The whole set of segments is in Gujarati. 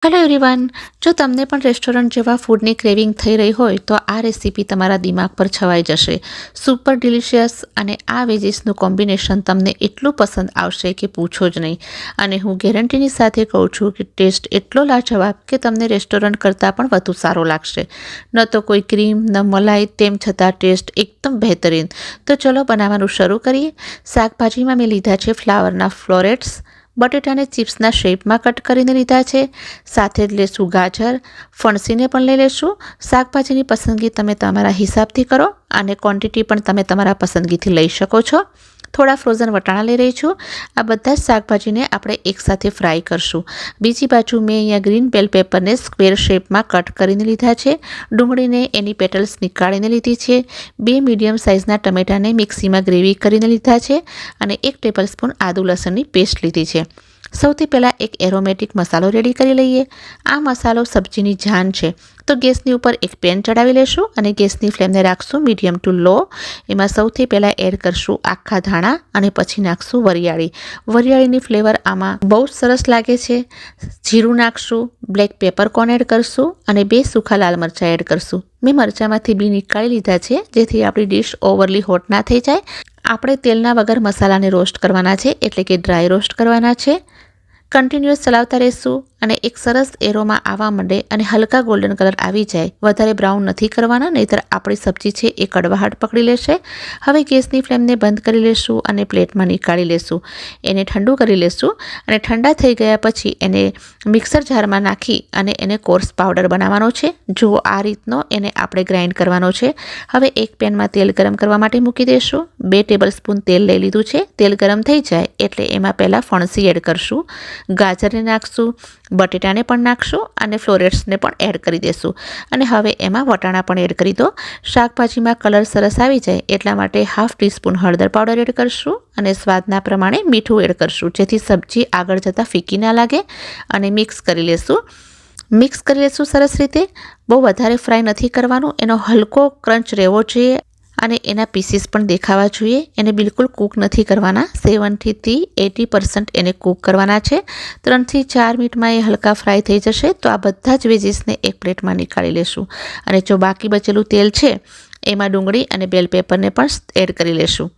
હેલો એવરીવન, જો તમને પણ રેસ્ટોરન્ટ જેવા ફૂડની ક્રેવિંગ થઈ રહી હોય તો આ રેસીપી તમારા દિમાગ પર છવાઈ જશે. સુપર ડિલિશિયસ અને આ વેજીસનું કોમ્બિનેશન તમને એટલું પસંદ આવશે કે પૂછો જ નહીં. અને હું ગેરંટીની સાથે કહું છું કે ટેસ્ટ એટલો લાજવાબ કે તમને રેસ્ટોરન્ટ કરતાં પણ વધુ સારો લાગશે. ન તો કોઈ ક્રીમ ન મલાઈ, તેમ છતાં ટેસ્ટ એકદમ બહેતરીન. તો ચલો બનાવવાનું શરૂ કરીએ. શાકભાજીમાં મેં લીધા છે ફ્લાવરના ફ્લોરેટ્સ. બટેટાને ચિપ્સના શેપમાં કટ કરીને લીધા છે. સાથે જ લેશું ગાજર, ફણસીને પણ લઈ લેશું. શાકભાજીની પસંદગી તમે તમારા હિસાબથી કરો અને ક્વોન્ટિટી પણ તમે તમારા પસંદગીથી લઈ શકો છો. થોડા ફ્રોઝન વટાણા લઈ રહી છું. આ બધા જ શાકભાજીને આપણે એકસાથે ફ્રાય કરશું. બીજી બાજુ મેં અહીંયા ગ્રીન બેલ પેપરને સ્ક્વેર શેપમાં કટ કરીને લીધા છે. ડુંગળીને એની પેટલ્સ નીકાળીને લીધી છે. 2 મીડિયમ સાઇઝના ટમેટાને મિક્સીમાં ગ્રેવી કરીને લીધા છે અને 1 ટેબલસ્પૂન આદુ લસણની પેસ્ટ લીધી છે. સૌથી પહેલાં એક એરોમેટિક મસાલો રેડી કરી લઈએ. આ મસાલો સબ્જીની જાન છે. તો ગેસની ઉપર એક પેન ચડાવી લેશું અને ગેસની ફ્લેમને રાખશું મીડિયમ ટુ લો. એમાં સૌથી પહેલાં એડ કરશું આખા ધાણા અને પછી નાખશું વરિયાળી. વરિયાળીની ફ્લેવર આમાં બહુ જ સરસ લાગે છે. જીરું નાખશું, બ્લેક પેપરકોર્ન એડ કરશું અને 2 સૂખા લાલ મરચાં એડ કરશું. મેં મરચાંમાંથી બી નીકાળી લીધા છે જેથી આપણી ડીશ ઓવરલી હોટ ના થઈ જાય. આપણે તેલના વગર મસાલાને રોસ્ટ કરવાના છે, એટલે કે ડ્રાય રોસ્ટ કરવાના છે. કન્ટિન્યુઅસ ચલાવતા રહેશું અને એક સરસ એરોમાં આવવા માંડે અને હલકા ગોલ્ડન કલર આવી જાય. વધારે બ્રાઉન નથી કરવાના, નહીંતર આપણી સબ્જી છે એ કડવાહટ પકડી લેશે. હવે ગેસની ફ્લેમને બંધ કરી લેશું અને પ્લેટમાં નીકાળી લેશું. એને ઠંડુ કરી લેશું અને ઠંડા થઈ ગયા પછી એને મિક્સર જારમાં નાખી અને એને કોર્સ પાવડર બનાવવાનો છે. જો આ રીતનો એને આપણે ગ્રાઇન્ડ કરવાનો છે. હવે એક પેનમાં તેલ ગરમ કરવા માટે મૂકી દઈશું. 2 ટેબલસ્પૂન તેલ લઈ લીધું છે. તેલ ગરમ થઈ જાય એટલે એમાં પહેલાં ફણસી એડ કરશું, ગાજરને નાખશું, બટેટાને પણ નાખશું અને ફ્લોરેટ્સને પણ એડ કરી દઈશું. અને હવે એમાં વટાણા પણ એડ કરી દો. શાકભાજીમાં કલર સરસ આવી જાય એટલા માટે ½ ટીસ્પૂન હળદર પાવડર એડ કરશું અને સ્વાદના પ્રમાણે મીઠું એડ કરશું, જેથી સબ્જી આગળ જતાં ફીકી ના લાગે. અને મિક્સ કરી લેશું સરસ રીતે. બહુ વધારે ફ્રાય નથી કરવાનું, એનો હલકો ક્રંચ રહેવો જોઈએ અને એના પીસીસ પણ દેખાવા જોઈએ. એને બિલકુલ કૂક નથી કરવાના. 70 થી 80% એને કૂક કરવાના છે. 3 થી 4 મિનિટમાં એ હલકા ફ્રાય થઈ જશે. તો આ બધા જ વેજીસને એક પ્લેટમાં નીકાળી લેશું અને જો બાકી બચેલું તેલ છે એમાં ડુંગળી અને બેલ પેપરને પણ એડ કરી લેશું.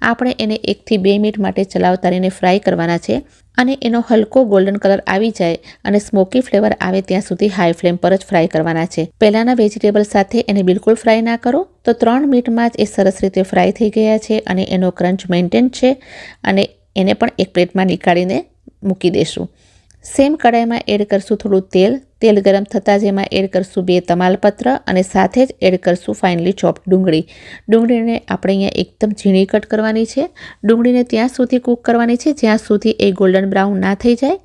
આપણે એને 1 થી 2 મિનિટ માટે ચલાવતા રહીને ફ્રાય કરવાના છે અને એનો હલકો ગોલ્ડન કલર આવી જાય અને સ્મોકી ફ્લેવર આવે ત્યાં સુધી હાઈ ફ્લેમ પર જ ફ્રાય કરવાના છે. પહેલાંના વેજીટેબલ સાથે એને બિલકુલ ફ્રાય ના કરો. તો 3 મિનિટમાં જ એ સરસ રીતે ફ્રાય થઈ ગયા છે અને એનો ક્રંચ મેન્ટેન છે. અને એને પણ એક પ્લેટમાં નીકાળીને મૂકી દઈશું. સેમ કડાઈમાં એડ કરશું થોડું તેલ. તેલ ગરમ થતાં જ એમાં એડ કરશું 2 તમાલપત્ર અને સાથે જ એડ કરશું ફાઇનલી ચોપ્ડ ડુંગળી. ડુંગળીને આપણે અહીંયા એકદમ ઝીણી કટ કરવાની છે. ડુંગળીને ત્યાં સુધી કૂક કરવાની છે જ્યાં સુધી એ ગોલ્ડન બ્રાઉન ના થઈ જાય.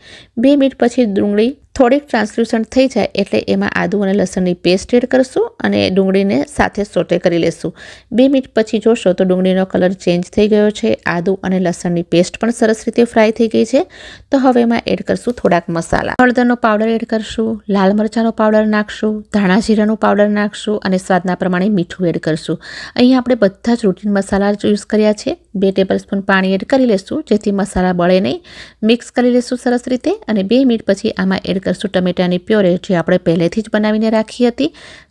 2 મિનિટ પછી ડુંગળી થોડીક ટ્રાન્સલ્યુસન્ટ થઈ જાય એટલે એમાં આદુ અને લસણની પેસ્ટ એડ કરશું અને ડુંગળીને સાથે સોટે કરી લેશું. 2 મિનિટ પછી જોશો તો ડુંગળીનો કલર ચેન્જ થઈ ગયો છે. આદુ અને લસણની પેસ્ટ પણ સરસ રીતે ફ્રાય થઈ ગઈ છે. તો હવે એમાં એડ કરશું થોડાક મસાલા. હળદરનો પાવડર એડ કરશું, લાલ મરચાંનો પાવડર નાખશું, ધાણા જીરાનો પાવડર નાખશું અને સ્વાદના પ્રમાણે મીઠું એડ કરશું. અહીંયા આપણે બધા જ રૂટીન મસાલા યુઝ કર્યા છે. 2 ટેબલસ્પૂન પાણી એડ કરી લેશું જેથી મસાલા બળે નહીં. મિક્સ કરી લેશું સરસ રીતે અને 2 મિનિટ પછી આમાં એડ કરશું ટમેટાની પ્યોરે જે આપણે પહેલેથી જ બનાવીને રાખી હતી.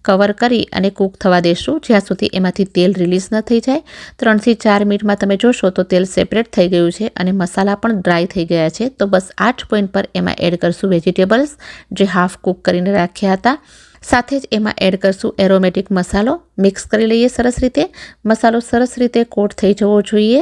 કવર કરી અને કૂક થવા દેશું જ્યાં સુધી એમાંથી તેલ રિલીઝ ન થઈ જાય. 3 થી 4 મિનિટમાં તમે જોશો તો તેલ સેપરેટ થઈ ગયું છે અને મસાલા પણ ડ્રાય થઈ ગયા છે. તો બસ આ જ પોઈન્ટ પર એમાં એડ કરશું વેજીટેબલ્સ જે હાફ કૂક કરીને રાખ્યા હતા. સાથે જ એમાં એડ કરશું એરોમેટિક મસાલો. મિક્સ કરી લઈએ સરસ રીતે. મસાલો સરસ રીતે કોટ થઈ જવો જોઈએ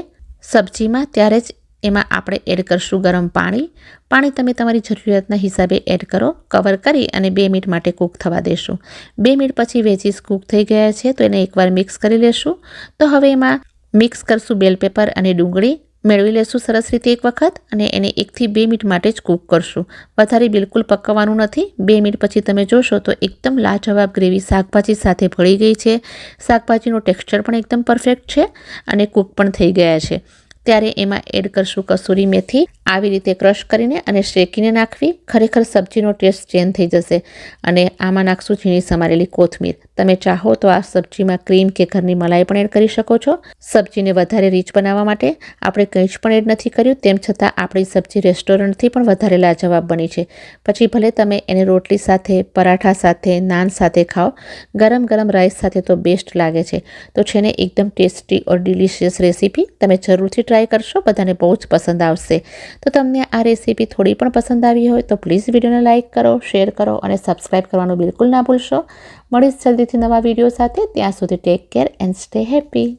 સબ્જીમાં, ત્યારે જ એમાં આપણે એડ કરશું ગરમ પાણી. પાણી તમે તમારી જરૂરિયાતના હિસાબે એડ કરો. કવર કરી અને 2 મિનિટ માટે કૂક થવા દેશું. 2 મિનિટ પછી વેજીસ કૂક થઈ ગયા છે તો એને એકવાર મિક્સ કરી લેશું. તો હવે એમાં મિક્સ કરશું બેલ પેપર અને ડુંગળી. મેળવી લેશું સરસ રીતે એક વખત અને એને 1 થી 2 મિનિટ માટે જ કૂક કરશું. વધારે બિલકુલ પકવવાનું નથી. 2 મિનિટ પછી તમે જોશો તો એકદમ લાજવાબ ગ્રેવી શાકભાજી સાથે ભળી ગઈ છે. શાકભાજીનું ટેક્સચર પણ એકદમ પરફેક્ટ છે અને કૂક પણ થઈ ગયા છે. ત્યારે એમાં એડ કરશું કસૂરી મેથી. આવી રીતે ક્રશ કરીને અને શેકીને નાખવી. ખરેખર સબ્જીનો ટેસ્ટ ચેન્જ થઈ જશે. અને આમાં નાખશું ઝીણી સમારેલી કોથમીર. તમે ચાહો તો આ સબ્જીમાં ક્રીમ કે ઘરની મલાઈ પણ એડ કરી શકો છો. સબ્જીને વધારે રીચ બનાવવા માટે આપણે કંઈ જ પણ એડ નથી કર્યું, તેમ છતાં આપણી સબ્જી રેસ્ટોરન્ટથી પણ વધારે લાજવાબ બની છે. પછી ભલે તમે એને રોટલી સાથે, પરાઠા સાથે, નાન સાથે ખાઓ. ગરમ ગરમ રાઈસ સાથે તો બેસ્ટ લાગે છે. તો છે ને એકદમ ટેસ્ટી ઓર ડિલિશિયસ રેસીપી. તમે જરૂરથી ટ્રાય કરશો, બધાને બહુ જ પસંદ આવશે. તો તમને આ રેસીપી થોડી પણ પસંદ આવી હોય તો પ્લીઝ વિડીયોને લાઇક કરો, શેર કરો અને સબસ્ક્રાઈબ કરવાનું બિલકુલ ના ભૂલશો. મળીશ જલ્દીથી નવા વિડીયો સાથે. ત્યાં સુધી take care and stay happy.